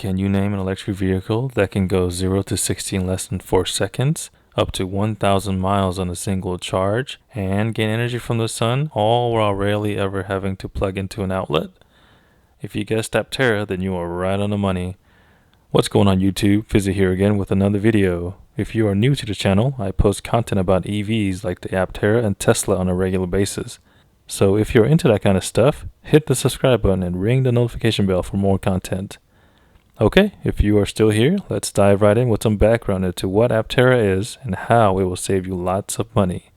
Can you name an electric vehicle that can go 0 to 60 in less than 4 seconds, up to 1,000 miles on a single charge, and gain energy from the sun, all while rarely ever having to plug into an outlet? If you guessed Aptera, then you are right on the money. What's going on YouTube? Fizzy here again with another video. If you are new to the channel, I post content about EVs like the Aptera and Tesla on a regular basis. So if you're into that kind of stuff, hit the subscribe button and ring the notification bell for more content. Okay, if you are still here, let's dive right in with some background into what Aptera is and how it will save you lots of money.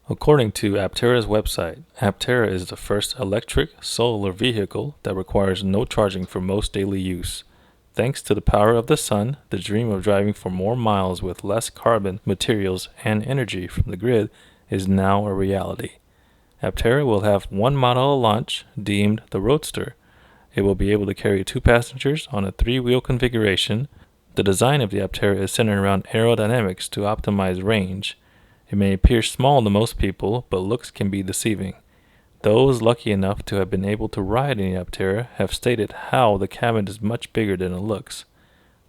According to Aptera's website, Aptera is the first electric solar vehicle that requires no charging for most daily use. Thanks to the power of the sun, the dream of driving for more miles with less carbon, materials, and energy from the grid is now a reality. Aptera will have one model at launch, deemed the Roadster. It will be able to carry 2 passengers on a 3-wheel configuration. The design of the Aptera is centered around aerodynamics to optimize range. It may appear small to most people, but looks can be deceiving. Those lucky enough to have been able to ride in the Aptera have stated how the cabin is much bigger than it looks.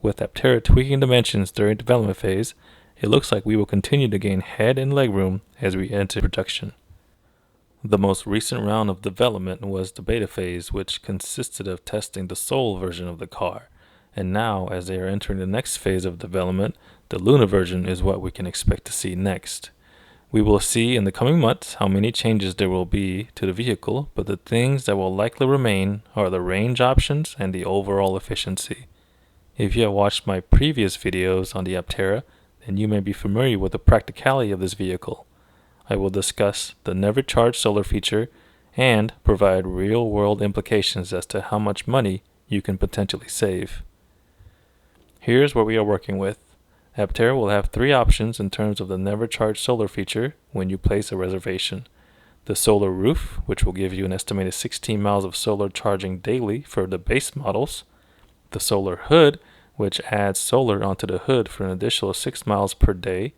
With Aptera tweaking dimensions during development phase, it looks like we will continue to gain head and leg room as we enter production. The most recent round of development was the beta phase, which consisted of testing the Soul version of the car. And now, as they are entering the next phase of development, the Luna version is what we can expect to see next. We will see in the coming months how many changes there will be to the vehicle, but the things that will likely remain are the range options and the overall efficiency. If you have watched my previous videos on the Aptera, then you may be familiar with the practicality of this vehicle. I will discuss the never charge solar feature and provide real-world implications as to how much money you can potentially save. Here's what we are working with. Aptera will have 3 options in terms of the never charge solar feature when you place a reservation. The solar roof, which will give you an estimated 16 miles of solar charging daily for the base models. The solar hood, which adds solar onto the hood for an additional 6 miles per day.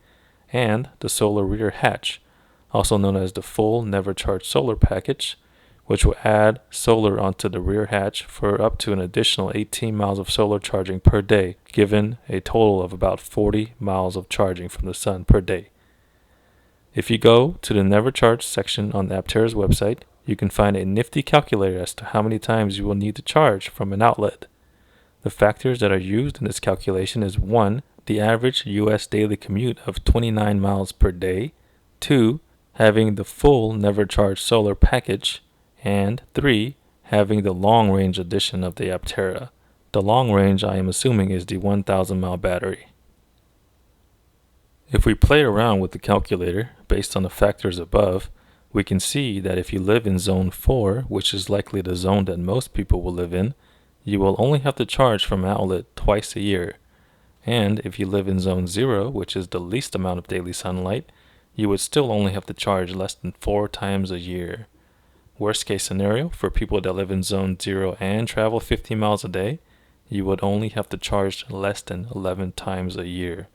And the solar rear hatch, also known as the full never charge solar package, which will add solar onto the rear hatch for up to an additional 18 miles of solar charging per day, given a total of about 40 miles of charging from the sun per day. If you go to the never charge section on the Aptera's website, you can find a nifty calculator as to how many times you will need to charge from an outlet. The factors that are used in this calculation is 1. The average U.S. daily commute of 29 miles per day, 2. Having the full never charge solar package, and 3. Having the long range edition of the Aptera. The long range I am assuming is the 1,000 mile battery. If we play around with the calculator based on the factors above, we can see that if you live in zone 4, which is likely the zone that most people will live in, you will only have to charge from an outlet twice a year. And if you live in zone 0, which is the least amount of daily sunlight, you would still only have to charge less than 4 times a year. Worst case scenario, for people that live in zone 0 and travel 50 miles a day, you would only have to charge less than 11 times a year.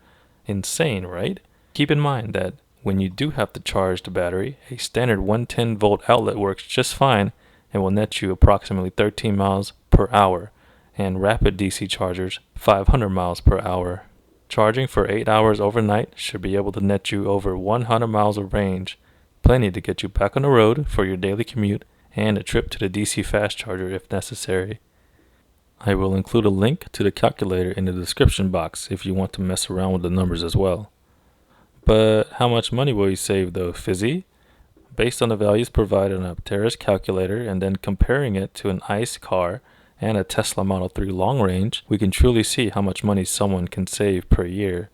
Insane, right? Keep in mind that when you do have to charge the battery, a standard 110 volt outlet works just fine and will net you approximately 13 miles per hour, and rapid DC chargers 500 miles per hour. Charging for 8 hours overnight should be able to net you over 100 miles of range, plenty to get you back on the road for your daily commute and a trip to the DC fast charger if necessary. I will include a link to the calculator in the description box if you want to mess around with the numbers as well. But how much money will you save though, Fizzy? Based on the values provided on Aptera's calculator and then comparing it to an ICE car and a Tesla Model 3 long range, we can truly see how much money someone can save per year.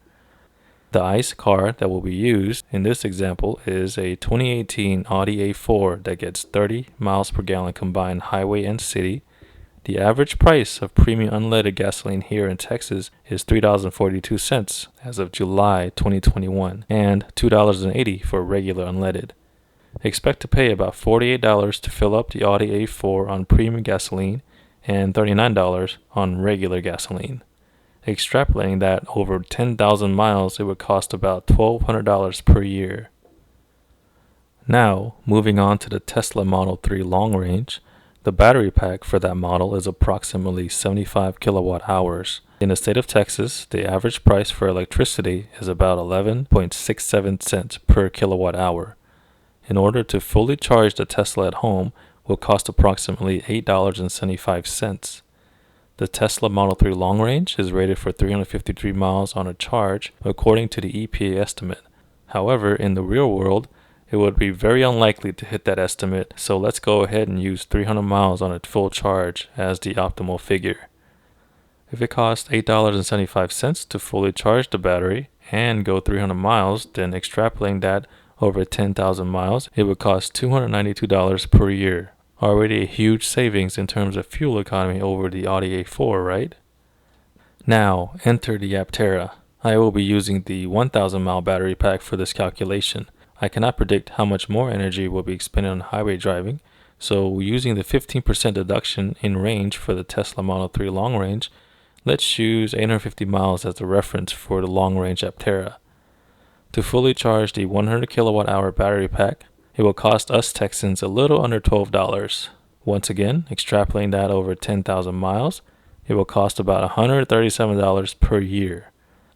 The ICE car that will be used in this example is a 2018 Audi A4 that gets 30 miles per gallon combined highway and city. The average price of premium unleaded gasoline here in Texas is $3.42 as of July 2021 and $2.80 for regular unleaded. Expect to pay about $48 to fill up the Audi A4 on premium gasoline and $39 on regular gasoline. Extrapolating that over 10,000 miles, it would cost about $1,200 per year. Now, moving on to the Tesla Model 3 long range, The battery pack for that model is approximately 75 kilowatt hours. In the state of Texas, the average price for electricity is about 11.67 cents per kilowatt hour. In order to fully charge the Tesla at home will cost approximately $8.75. The Tesla Model 3 Long Range is rated for 353 miles on a charge according to the EPA estimate. However, in the real world, it would be very unlikely to hit that estimate, so let's go ahead and use 300 miles on a full charge as the optimal figure. If it costs $8.75 to fully charge the battery and go 300 miles, then extrapolating that over 10,000 miles, it would cost $292 per year. Already a huge savings in terms of fuel economy over the Audi A4, right? Now, enter the Aptera. I will be using the 1,000 mile battery pack for this calculation. I cannot predict how much more energy will be expended on highway driving, so using the 15% deduction in range for the Tesla Model 3 Long Range, let's use 850 miles as the reference for the Long Range Aptera. To fully charge the 100 kilowatt hour battery pack, it will cost us Texans a little under $12. Once again, extrapolating that over 10,000 miles, it will cost about $137 per year.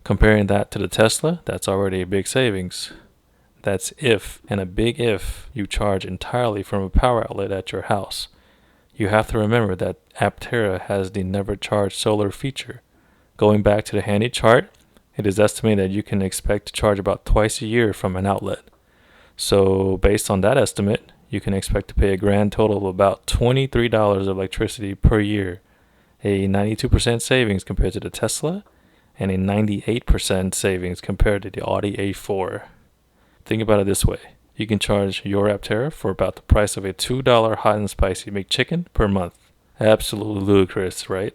Comparing that to the Tesla, that's already a big savings. That's if, and a big if, you charge entirely from a power outlet at your house. You have to remember that Aptera has the never charge solar feature. Going back to the handy chart, it is estimated that you can expect to charge about twice a year from an outlet. So based on that estimate, you can expect to pay a grand total of about $23 of electricity per year, a 92% savings compared to the Tesla, and a 98% savings compared to the Audi A4. Think about it this way. You can charge your Aptera for about the price of a $2 hot and spicy McChicken per month. Absolutely ludicrous, right?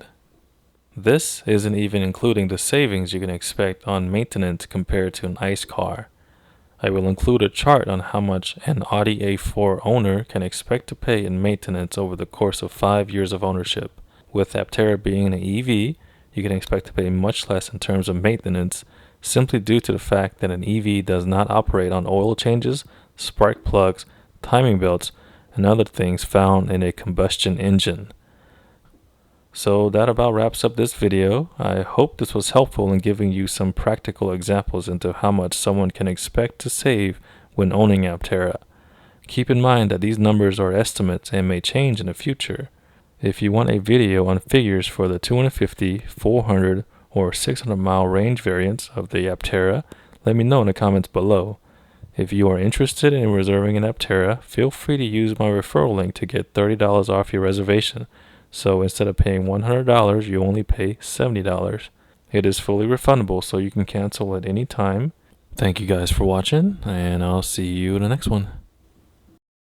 This isn't even including the savings you can expect on maintenance compared to an ICE car. I will include a chart on how much an Audi A4 owner can expect to pay in maintenance over the course of 5 years of ownership. With Aptera being an EV, you can expect to pay much less in terms of maintenance, simply due to the fact that an EV does not operate on oil changes, spark plugs, timing belts, and other things found in a combustion engine. So that about wraps up this video. I hope this was helpful in giving you some practical examples into how much someone can expect to save when owning Aptera. Keep in mind that these numbers are estimates and may change in the future. If you want a video on figures for the 250, 400, or 600 mile range variants of the Aptera, let me know in the comments below. If you are interested in reserving an Aptera, feel free to use my referral link to get $30 off your reservation. So instead of paying $100, you only pay $70. It is fully refundable, so you can cancel at any time. Thank you guys for watching, and I'll see you in the next one.